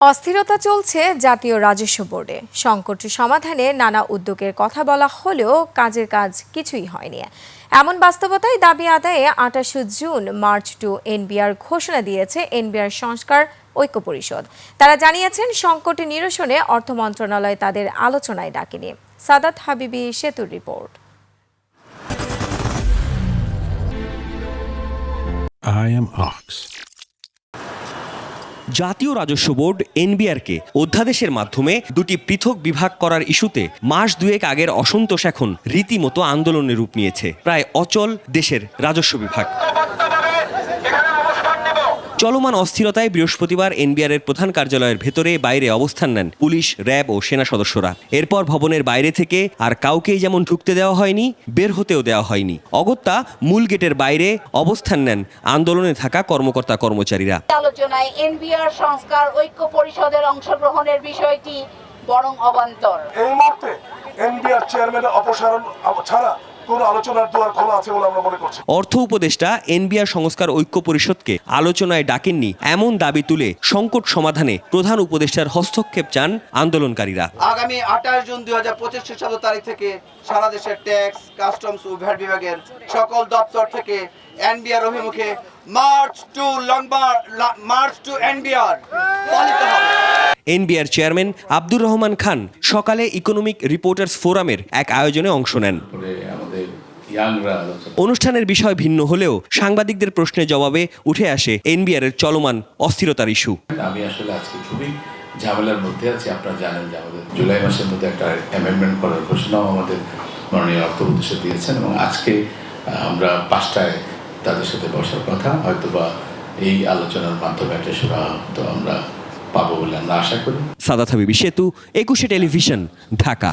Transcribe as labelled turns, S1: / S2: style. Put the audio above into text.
S1: অস্থিরতা চলছে জাতীয় রাজস্ব বোর্ডে। সংকট সমাধানে নানা উদ্যোগের কথা বলা হলেও কাজের কাজ কিছুই হয়নি। এমন বাস্তবতায় দাবি আদায়ে ২৮ জুন মার্চ টু এনবিআর ঘোষণা দিয়েছে এনবিআর সংস্কার ঐক্য পরিষদ। তারা জানিয়েছেন সংকট নিরসনে অর্থ মন্ত্রণালয় তাদের আলোচনায় ডাকেনি। সাদাত হাবিবি সেতুর রিপোর্ট।
S2: I am Ox.
S3: জাতীয় রাজস্ব বোর্ড এনবিআরকে অধ্যাদেশের মাধ্যমে দুটি পৃথক বিভাগ করার ইস্যুতে মাস দুয়েক আগের অসন্তোষ এখন রীতিমতো আন্দোলনের রূপ নিয়েছে। প্রায় অচল দেশের রাজস্ব বিভাগ। চলমান অস্থিরতায় বৃহস্পতিবার এনবিআরের প্রধান কার্যালয়ের ভেতরে বাইরে অবস্থান নেন পুলিশ, র্যাব ও সেনা সদস্যরা। এরপর ভবনের বাইরে থেকে আর কাউকেই যেমন ঢুকতে দেওয়া হয়নি, বের হতেও দেওয়া হয়নি। অগত্যা মূল গেটের বাইরে অবস্থান নেন আন্দোলনে থাকা কর্মকর্তা কর্মচারীরা।
S4: আলোচনায় এনবিআর সংস্কার ঐক্য পরিষদের অংশগ্রহণের বিষয়টি বরং অবান্তর।
S5: এই মুহূর্তে এনবিআর চেয়ারম্যানের অপসারণ ছাড়া কোনো আলোচনার দুয়ার খোলা আছে বলে আমরা মনে করছি।
S3: অর্থ উপদেষ্টা এনবিআর সংস্কার ঐক্য পরিষদকে আলোচনায় ডাকেননি এমন দাবি তুলে সংকট সমাধানে প্রধান উপদেষ্টার হস্তক্ষেপ চান আন্দোলনকারীরা।
S6: আগামী ২৮ জুন ২০২৫ খ্রিস্টাব্দ তারিখ থেকে সারা দেশের ট্যাক্স, কাস্টমস ও ভ্যাট বিভাগের সকল দপ্তর থেকে এনবিআর অভিমুখে মার্চ টু এনবিআর পালিত হবে।
S3: এনবিআর চেয়ারম্যান আব্দুর রহমান খান সকালে ইকোনমিক রিপোর্টার্স ফোরামের এক আয়োজনে অংশ নেন। অনুষ্ঠানের বিষয় ভিন্ন হলেও সাংবাদিকদের প্রশ্নের জবাবে উঠে আসে এনবিআরের চলমান অস্থিরতার ইস্যু।
S7: আমি আসলে আজকে খুবই ঝামেলার মধ্যে আছি। আপনারা জানেন যে আমাদের জুলাই মাসের মধ্যে একটা অ্যামেন্ডমেন্ট করার ঘোষণাও আমাদের মাননীয় অর্থ উপদেষ্টা দিয়েছেন এবং আজকে আমরা ৫টায় তাদের সাথে বসার কথা। হয়তোবা এই আলোচনার মাধ্যমে একটা সুরাহা তো আমরা পাবো বলে আমরা আশা করি।
S3: সাদাত হাবিবি সেতু, ২১ টেলিভিশন, ঢাকা।